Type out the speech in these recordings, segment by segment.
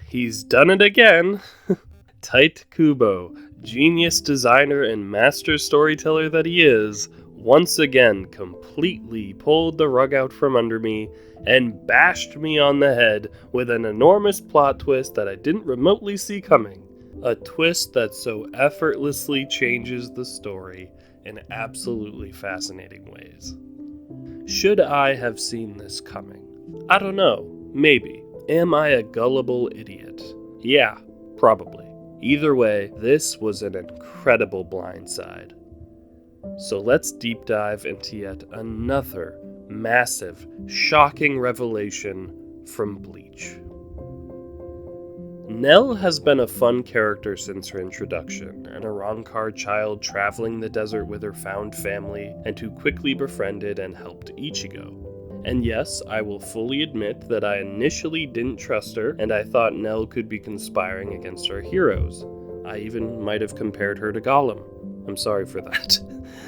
He's done it again! Tite Kubo, genius designer and master storyteller that he is, once again completely pulled the rug out from under me and bashed me on the head with an enormous plot twist that I didn't remotely see coming. A twist that so effortlessly changes the story in absolutely fascinating ways. Should I have seen this coming? I don't know. Maybe. Am I a gullible idiot? Yeah, probably. Either way, this was an incredible blindside. So let's deep dive into yet another massive, shocking revelation from Bleach. Nell has been a fun character since her introduction, an Arrancar child traveling the desert with her found family and who quickly befriended and helped Ichigo. And yes, I will fully admit that I initially didn't trust her, and I thought Nell could be conspiring against our heroes. I even might have compared her to Gollum. I'm sorry for that.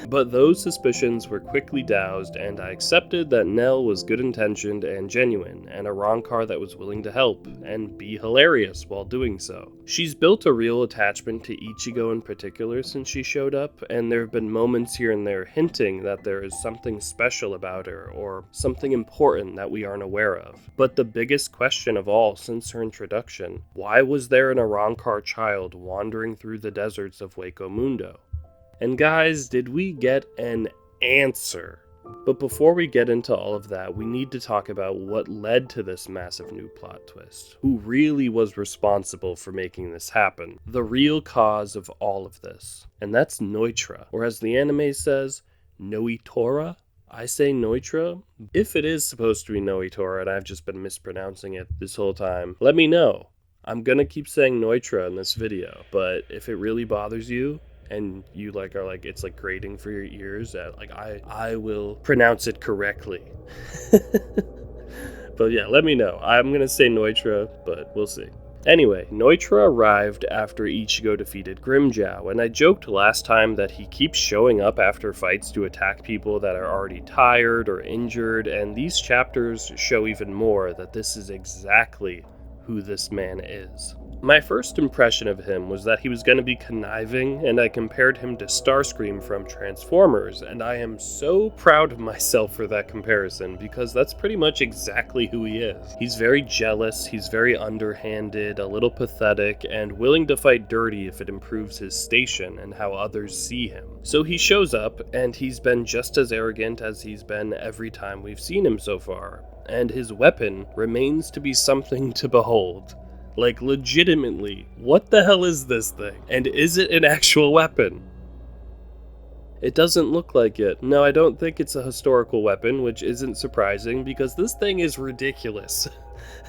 But those suspicions were quickly doused, and I accepted that Nell was good-intentioned and genuine, and a Arrancar that was willing to help, and be hilarious while doing so. She's built a real attachment to Ichigo in particular since she showed up, and there have been moments here and there hinting that there is something special about her, or something important that we aren't aware of. But the biggest question of all since her introduction, why was there an Arrancar child wandering through the deserts of Hueco Mundo? And guys, did we get an answer? But before we get into all of that, we need to talk about what led to this massive new plot twist. Who really was responsible for making this happen? The real cause of all of this. And that's Neutra, or as the anime says, Noitora? I say Neutra. If it is supposed to be Noitora and I've just been mispronouncing it this whole time, let me know. I'm gonna keep saying Neutra in this video, but if it really bothers you, and you are like it's like grating for your ears, that I will pronounce it correctly. But yeah, let me know. I'm gonna say Neutra, but we'll see. Anyway, Neutra arrived after Ichigo defeated Grimmjow, and I joked last time that he keeps showing up after fights to attack people that are already tired or injured, and these chapters show even more that this is exactly who this man is. My first impression of him was that he was going to be conniving, and I compared him to Starscream from Transformers, and I am so proud of myself for that comparison, because that's pretty much exactly who he is. He's very jealous, he's very underhanded, a little pathetic, and willing to fight dirty if it improves his station and how others see him. So he shows up, and he's been just as arrogant as he's been every time we've seen him so far, and his weapon remains to be something to behold. Like, legitimately, what the hell is this thing? And is it an actual weapon? It doesn't look like it. No, I don't think it's a historical weapon, which isn't surprising, because this thing is ridiculous.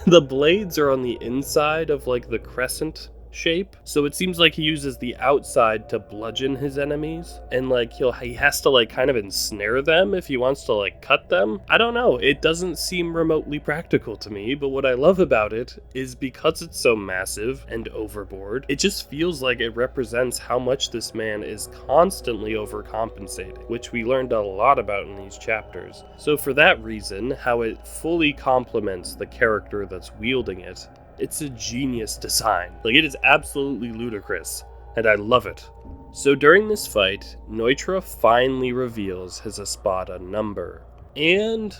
The blades are on the inside of, the crescent shape, so it seems like he uses the outside to bludgeon his enemies, and he has to kind of ensnare them if he wants to cut them. I don't know, it doesn't seem remotely practical to me, but what I love about it is because it's so massive and overboard, it just feels like it represents how much this man is constantly overcompensating, which we learned a lot about in these chapters. So for that reason, how it fully complements the character that's wielding it, it's a genius design. It is absolutely ludicrous, and I love it. So during this fight, Neutra finally reveals his Espada number. And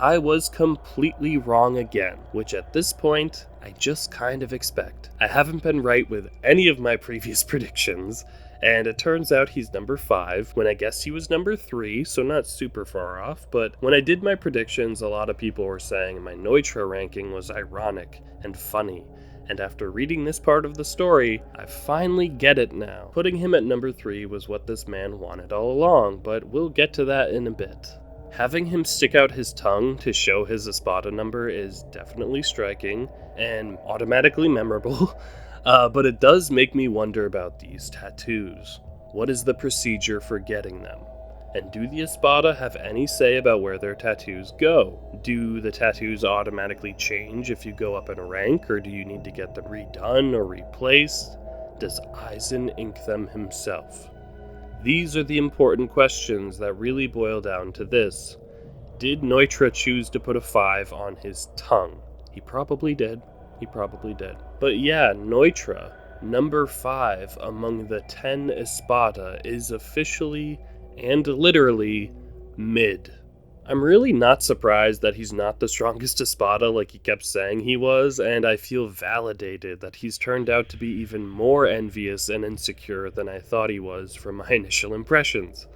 I was completely wrong again, which at this point, I just kind of expect. I haven't been right with any of my previous predictions, and it turns out he's number 5, when I guessed he was number 3, so not super far off, but when I did my predictions, a lot of people were saying my Neutra ranking was ironic and funny, and after reading this part of the story, I finally get it now. Putting him at number 3 was what this man wanted all along, but we'll get to that in a bit. Having him stick out his tongue to show his Espada number is definitely striking, and automatically memorable. But it does make me wonder about these tattoos. What is the procedure for getting them? And do the Espada have any say about where their tattoos go? Do the tattoos automatically change if you go up in rank, or do you need to get them redone or replaced? Does Aizen ink them himself? These are the important questions that really boil down to this. Did Neutra choose to put a 5 on his tongue? He probably did. But yeah, Neutra, number 5 among the 10 Espada, is officially and literally mid. I'm really not surprised that he's not the strongest Espada like he kept saying he was, and I feel validated that he's turned out to be even more envious and insecure than I thought he was from my initial impressions.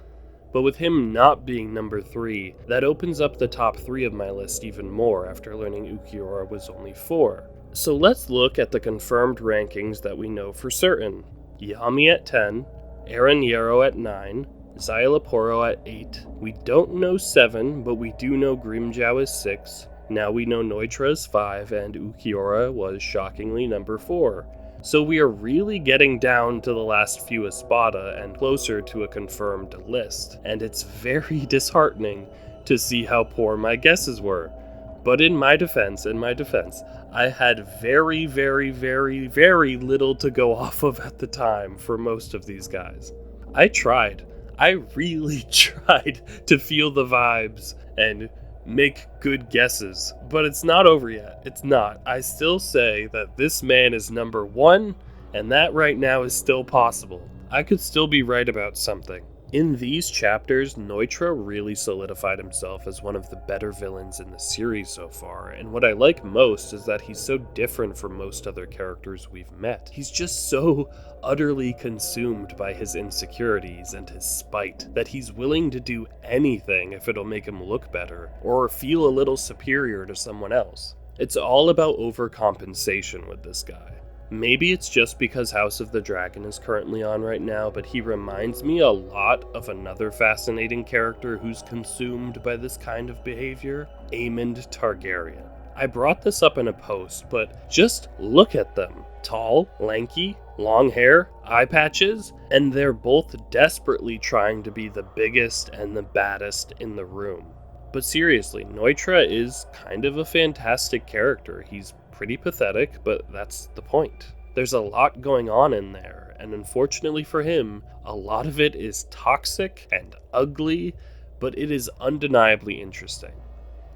But with him not being number 3, that opens up the top 3 of my list even more after learning Ukiura was only 4. So let's look at the confirmed rankings that we know for certain. Yami at 10, Eren Yarrow at 9, Xyloporo at 8. We don't know 7, but we do know Grimmjow is 6. Now we know Neutra is 5, and Ukiura was shockingly number 4. So we are really getting down to the last few Espada and closer to a confirmed list, and it's very disheartening to see how poor my guesses were. But in my defense, I had very, very, very, very little to go off of at the time for most of these guys. I tried. I really tried to feel the vibes and make good guesses, but it's not over yet. It's not. I still say that this man is number 1, and that right now is still possible. I could still be right about something. In these chapters, Neutra really solidified himself as one of the better villains in the series so far, and what I like most is that he's so different from most other characters we've met. He's just so utterly consumed by his insecurities and his spite that he's willing to do anything if it'll make him look better, or feel a little superior to someone else. It's all about overcompensation with this guy. Maybe it's just because House of the Dragon is currently on right now, but he reminds me a lot of another fascinating character who's consumed by this kind of behavior, Aemond Targaryen. I brought this up in a post, but just look at them. Tall, lanky, long hair, eye patches, and they're both desperately trying to be the biggest and the baddest in the room. But seriously, Neutra is kind of a fantastic character. He's pretty pathetic, but that's the point. There's a lot going on in there, and unfortunately for him, a lot of it is toxic and ugly, but it is undeniably interesting.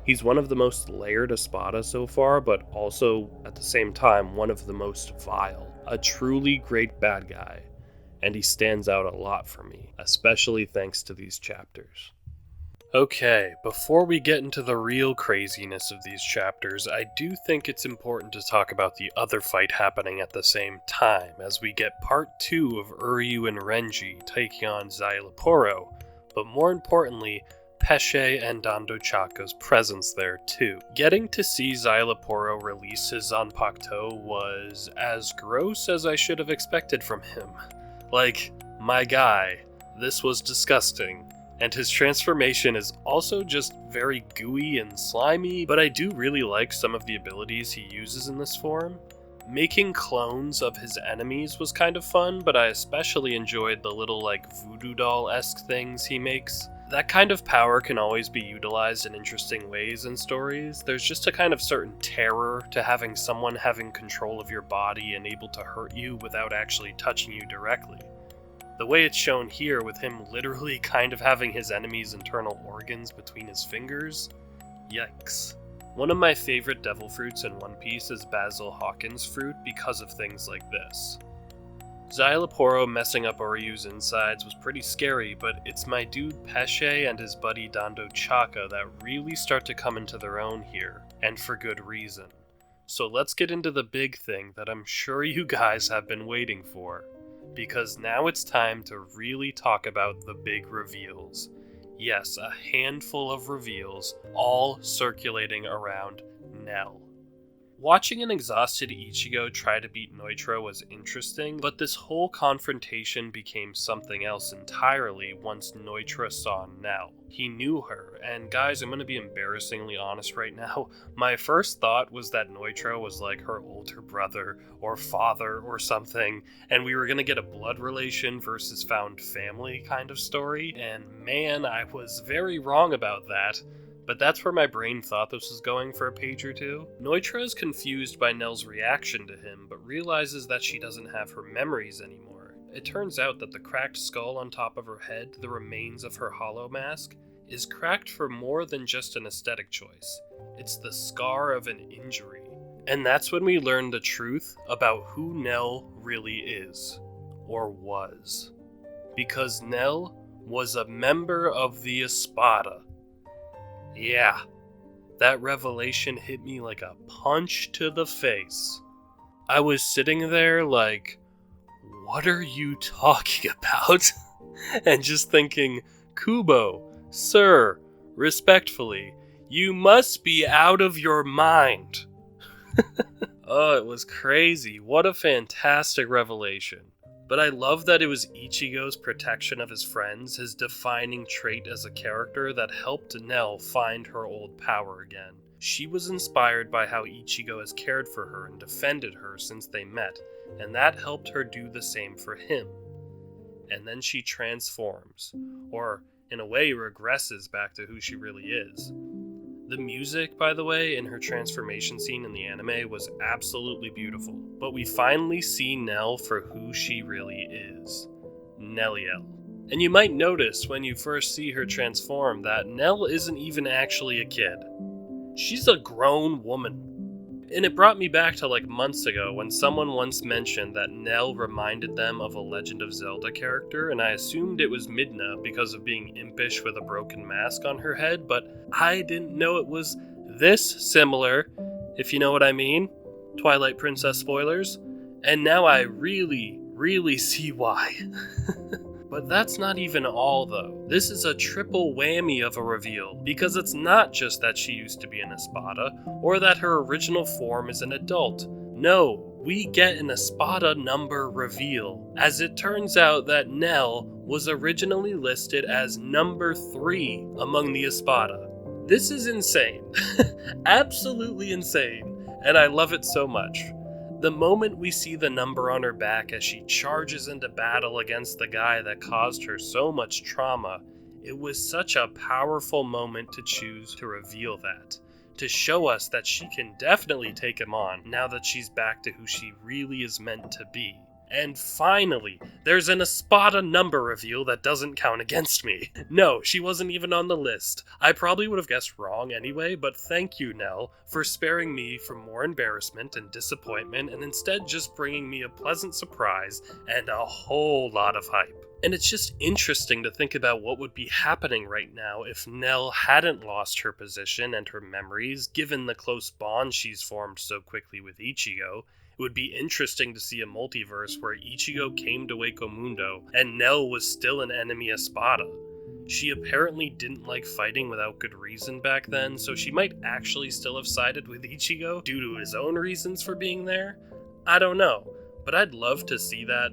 He's one of the most layered Espada so far, but also, at the same time, one of the most vile. A truly great bad guy, and he stands out a lot for me, especially thanks to these chapters. Okay, before we get into the real craziness of these chapters, I do think it's important to talk about the other fight happening at the same time, as we get part 2 of Uryu and Renji taking on Xyloporo, but more importantly, Pesce and Dando Chaka's presence there too. Getting to see Xyloporo release his Zanpakuto was as gross as I should have expected from him. Like, my guy, this was disgusting. And his transformation is also just very gooey and slimy, but I do really like some of the abilities he uses in this form. Making clones of his enemies was kind of fun, but I especially enjoyed the little voodoo doll-esque things he makes. That kind of power can always be utilized in interesting ways in stories. There's just a kind of certain terror to having someone having control of your body and able to hurt you without actually touching you directly. The way it's shown here, with him literally kind of having his enemy's internal organs between his fingers, yikes. One of my favorite devil fruits in One Piece is Basil Hawkins fruit because of things like this. Xyloporo messing up Oryu's insides was pretty scary, but it's my dude Pesce and his buddy Dando Chaka that really start to come into their own here, and for good reason. So let's get into the big thing that I'm sure you guys have been waiting for. Because now it's time to really talk about the big reveals. Yes, a handful of reveals, all circulating around Nell. Watching an exhausted Ichigo try to beat Neutra was interesting, but this whole confrontation became something else entirely once Neutra saw Nell. He knew her, and guys, I'm gonna be embarrassingly honest right now, my first thought was that Neutra was like her older brother or father or something, and we were gonna get a blood relation versus found family kind of story, and man, I was very wrong about that. But that's where my brain thought this was going for a page or two. Neutra is confused by Nell's reaction to him, but realizes that she doesn't have her memories anymore. It turns out that the cracked skull on top of her head, the remains of her hollow mask, is cracked for more than just an aesthetic choice. It's the scar of an injury. And that's when we learn the truth about who Nell really is, or was. Because Nell was a member of the Espada. Yeah, that revelation hit me like a punch to the face. I was sitting there like, what are you talking about? And just thinking, Kubo, sir, respectfully, you must be out of your mind. Oh, it was crazy. What a fantastic revelation. But I love that it was Ichigo's protection of his friends, his defining trait as a character that helped Nell find her old power again. She was inspired by how Ichigo has cared for her and defended her since they met, and that helped her do the same for him. And then she transforms, or in a way regresses back to who she really is. The music, by the way, in her transformation scene in the anime was absolutely beautiful, but we finally see Nell for who she really is, Nelliel. And you might notice when you first see her transform that Nell isn't even actually a kid. She's a grown woman. And it brought me back to like months ago when someone once mentioned that Nell reminded them of a Legend of Zelda character, and I assumed it was Midna because of being impish with a broken mask on her head, but I didn't know it was this similar, if you know what I mean. Twilight Princess spoilers. And now I really see why. But that's not even all, though. This is a triple whammy of a reveal, because it's not just that she used to be an Espada, or that her original form is an adult. No, we get an Espada number reveal, as it turns out that Nell was originally listed as number 3 among the Espada. This is insane. Absolutely insane, and I love it so much. The moment we see the number on her back as she charges into battle against the guy that caused her so much trauma, it was such a powerful moment to choose to reveal that, to show us that she can definitely take him on now that she's back to who she really is meant to be. And finally, there's an Espada number reveal that doesn't count against me. No, she wasn't even on the list. I probably would have guessed wrong anyway, but thank you, Nell, for sparing me from more embarrassment and disappointment and instead just bringing me a pleasant surprise and a whole lot of hype. And it's just interesting to think about what would be happening right now if Nell hadn't lost her position and her memories, given the close bond she's formed so quickly with Ichigo. It would be interesting to see a multiverse where Ichigo came to Wako Mundo and Nell was still an enemy Espada. She apparently didn't like fighting without good reason back then, so she might actually still have sided with Ichigo due to his own reasons for being there? I don't know, but I'd love to see that,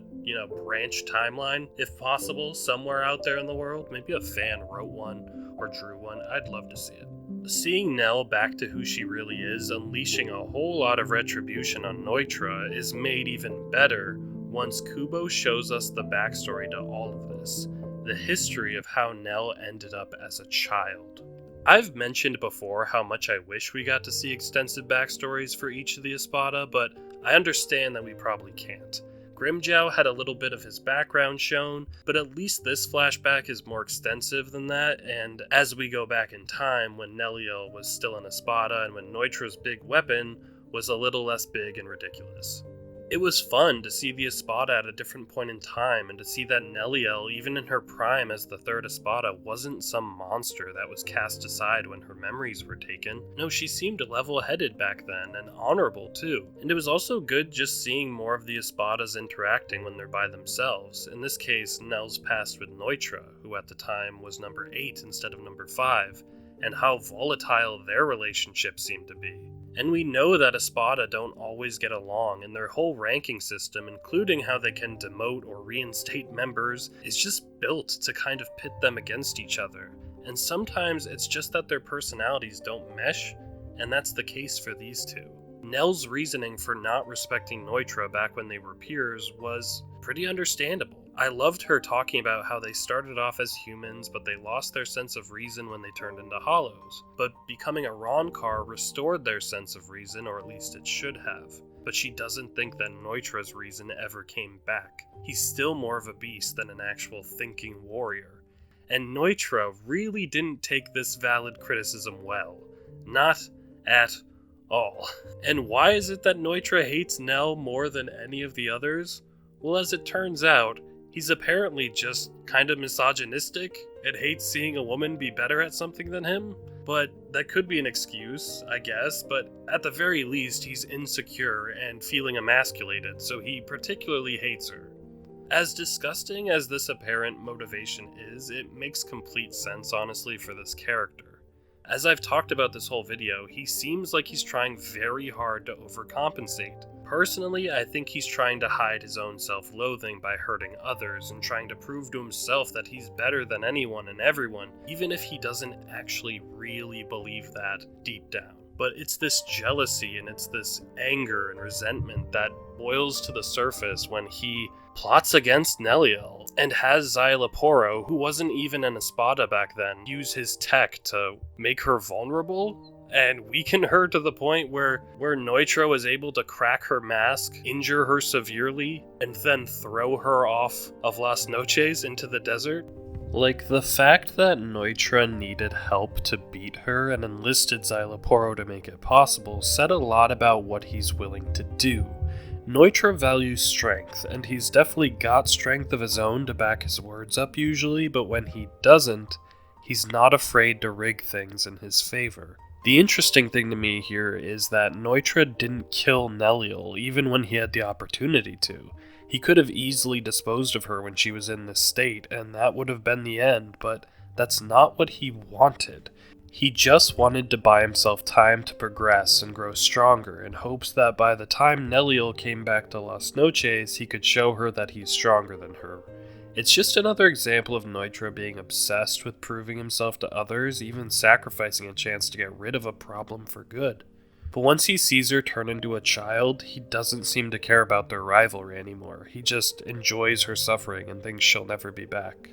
branch timeline, if possible, somewhere out there in the world. Maybe a fan wrote one or drew one. I'd love to see it. Seeing Nell back to who she really is, unleashing a whole lot of retribution on Neutra, is made even better once Kubo shows us the backstory to all of this, the history of how Nell ended up as a child. I've mentioned before how much I wish we got to see extensive backstories for each of the Espada, but I understand that we probably can't. Grimmjow had a little bit of his background shown, but at least this flashback is more extensive than that, and as we go back in time when Nelliel was still an Espada and when Neutra's big weapon was a little less big and ridiculous. It was fun to see the Espada at a different point in time, and to see that Nelliel, even in her prime as the third Espada, wasn't some monster that was cast aside when her memories were taken. No, she seemed level-headed back then, and honorable too. And it was also good just seeing more of the Espadas interacting when they're by themselves. In this case, Nell's past with Neutra, who at the time was number 8 instead of number 5, and how volatile their relationship seemed to be. And we know that Espada don't always get along, and their whole ranking system, including how they can demote or reinstate members, is just built to kind of pit them against each other. And sometimes it's just that their personalities don't mesh, and that's the case for these two. Nell's reasoning for not respecting Neutra back when they were peers was pretty understandable. I loved her talking about how they started off as humans, but they lost their sense of reason when they turned into hollows. But becoming a Roncar restored their sense of reason, or at least it should have. But she doesn't think that Neutra's reason ever came back. He's still more of a beast than an actual thinking warrior. And Neutra really didn't take this valid criticism well. Not at all. And why is it that Neutra hates Nell more than any of the others? Well, as it turns out, he's apparently just kind of misogynistic and hates seeing a woman be better at something than him. But that could be an excuse, I guess, but at the very least he's insecure and feeling emasculated, so he particularly hates her. As disgusting as this apparent motivation is, it makes complete sense, honestly, for this character. As I've talked about this whole video, he seems like he's trying very hard to overcompensate. Personally, I think he's trying to hide his own self-loathing by hurting others and trying to prove to himself that he's better than anyone and everyone, even if he doesn't actually really believe that deep down. But it's this jealousy and it's this anger and resentment that boils to the surface when he plots against Neliel and has Xyloporo, who wasn't even an Espada back then, use his tech to make her vulnerable and weaken her to the point where Neutra was able to crack her mask, injure her severely, and then throw her off of Las Noches into the desert. Like, the fact that Neutra needed help to beat her and enlisted Xyloporo to make it possible said a lot about what he's willing to do. Neutra values strength, and he's definitely got strength of his own to back his words up usually, but when he doesn't, he's not afraid to rig things in his favor. The interesting thing to me here is that Neutra didn't kill Neliel even when he had the opportunity to. He could have easily disposed of her when she was in this state, and that would have been the end, but that's not what he wanted. He just wanted to buy himself time to progress and grow stronger, in hopes that by the time Neliel came back to Las Noches, he could show her that he's stronger than her. It's just another example of Neutra being obsessed with proving himself to others, even sacrificing a chance to get rid of a problem for good. But once he sees her turn into a child, he doesn't seem to care about their rivalry anymore. He just enjoys her suffering and thinks she'll never be back.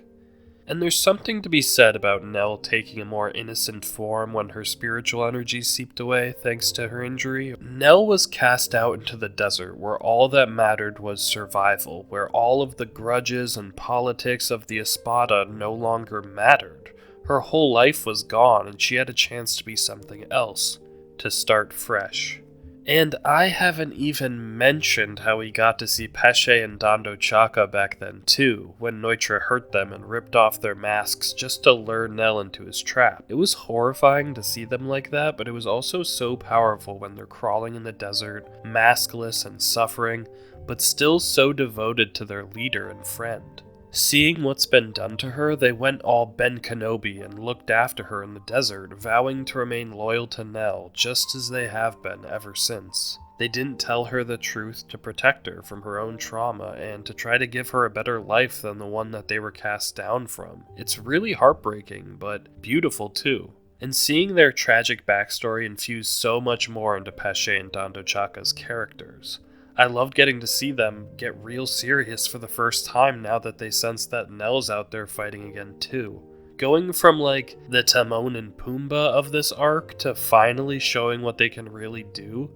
And there's something to be said about Nell taking a more innocent form when her spiritual energy seeped away thanks to her injury. Nell was cast out into the desert where all that mattered was survival, where all of the grudges and politics of the Espada no longer mattered. Her whole life was gone and she had a chance to be something else, to start fresh. And I haven't even mentioned how we got to see Pesce and Dando Chaka back then too, when Neutra hurt them and ripped off their masks just to lure Nell into his trap. It was horrifying to see them like that, but it was also so powerful when they're crawling in the desert, maskless and suffering, but still so devoted to their leader and friend. Seeing what's been done to her, they went all Ben Kenobi and looked after her in the desert, vowing to remain loyal to Nell, just as they have been ever since. They didn't tell her the truth to protect her from her own trauma and to try to give her a better life than the one that they were cast down from. It's really heartbreaking, but beautiful too. And seeing their tragic backstory infused so much more into Pesce and Dando Chaka's characters. I loved getting to see them get real serious for the first time now that they sense that Nell's out there fighting again too. Going from like the Timon and Pumbaa of this arc to finally showing what they can really do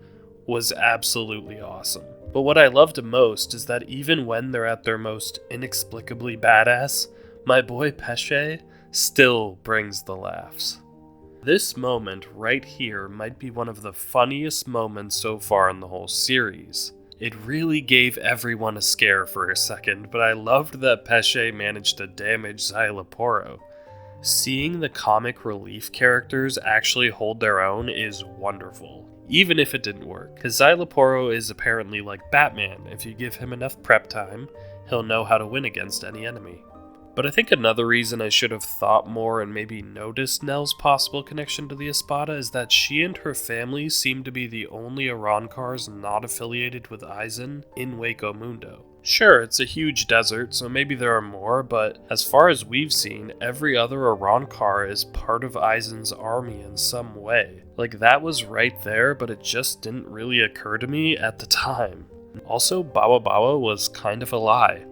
was absolutely awesome. But what I loved most is that even when they're at their most inexplicably badass, my boy Pesce still brings the laughs. This moment right here might be one of the funniest moments so far in the whole series. It really gave everyone a scare for a second, but I loved that Pesce managed to damage Xyloporo. Seeing the comic relief characters actually hold their own is wonderful, even if it didn't work, because Xyloporo is apparently like Batman. If you give him enough prep time, he'll know how to win against any enemy. But I think another reason I should have thought more and maybe noticed Nell's possible connection to the Espada is that she and her family seem to be the only Arrancars not affiliated with Aizen in Hueco Mundo. Sure, it's a huge desert, so maybe there are more, but as far as we've seen, every other Arrancar is part of Aizen's army in some way. Like, that was right there, but it just didn't really occur to me at the time. Also, Bawa Bawa was kind of a lie.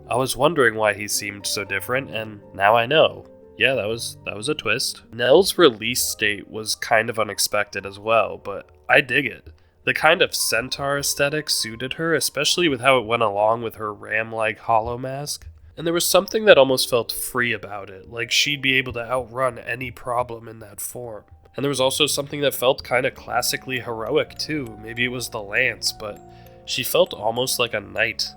I was wondering why he seemed so different, and now I know. Yeah, that was a twist. Nell's release date was kind of unexpected as well, but I dig it. The kind of centaur aesthetic suited her, especially with how it went along with her ram-like hollow mask. And there was something that almost felt free about it, like she'd be able to outrun any problem in that form. And there was also something that felt kind of classically heroic too. Maybe it was the lance, but she felt almost like a knight.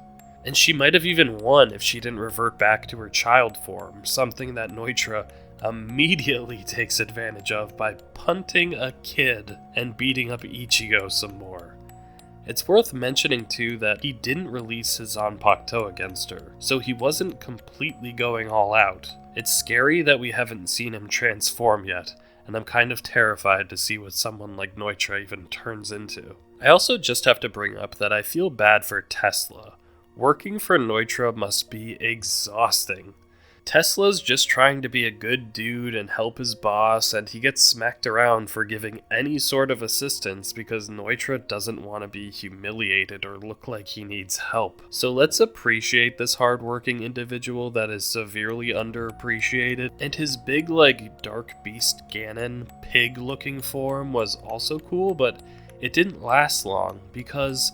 And she might have even won if she didn't revert back to her child form, something that Neutra immediately takes advantage of by punting a kid and beating up Ichigo some more. It's worth mentioning too that he didn't release his Zanpakuto against her, so he wasn't completely going all out. It's scary that we haven't seen him transform yet, and I'm kind of terrified to see what someone like Neutra even turns into. I also just have to bring up that I feel bad for Tesla. Working for Neutra must be exhausting. Tesla's just trying to be a good dude and help his boss, and he gets smacked around for giving any sort of assistance because Neutra doesn't want to be humiliated or look like he needs help. So let's appreciate this hardworking individual that is severely underappreciated, and his big, dark beast Ganon pig-looking form was also cool, but it didn't last long because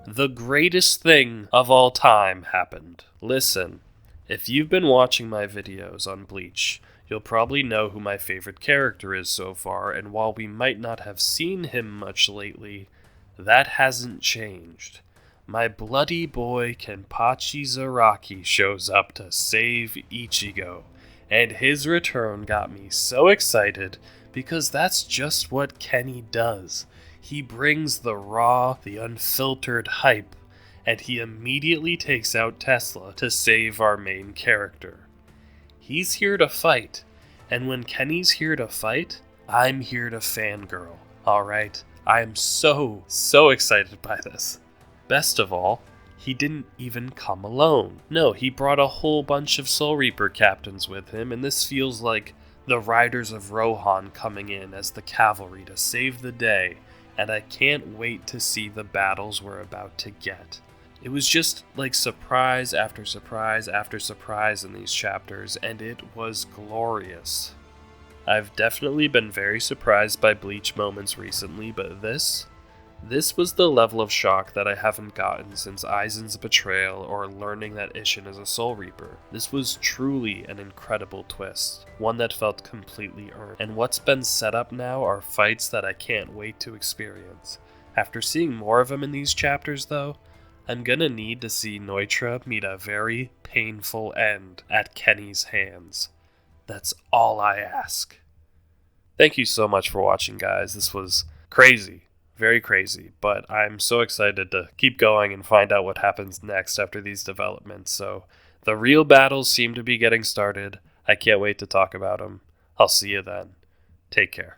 the greatest thing of all time happened. Listen. If you've been watching my videos on Bleach, you'll probably know who my favorite character is so far, and while we might not have seen him much lately, that hasn't changed. My bloody boy Kenpachi Zaraki shows up to save Ichigo, and his return got me so excited because that's just what Kenny does. He brings the raw, the unfiltered hype, and he immediately takes out Tesla to save our main character. He's here to fight, and when Kenny's here to fight, I'm here to fangirl, alright? I'm so excited by this. Best of all, he didn't even come alone. No, he brought a whole bunch of Soul Reaper captains with him, and this feels like the Riders of Rohan coming in as the cavalry to save the day, and I can't wait to see the battles we're about to get. It was just like surprise after surprise after surprise in these chapters, and it was glorious. I've definitely been very surprised by Bleach moments recently, but this was the level of shock that I haven't gotten since Aizen's betrayal or learning that Ishin is a Soul Reaper. This was truly an incredible twist, one that felt completely earned, and what's been set up now are fights that I can't wait to experience. After seeing more of them in these chapters though, I'm gonna need to see Neutra meet a very painful end at Kenny's hands. That's all I ask. Thank you so much for watching, guys. This was crazy, very crazy, but I'm so excited to keep going and find out what happens next after these developments. So the real battles seem to be getting started. I can't wait to talk about them. I'll see you then. Take care.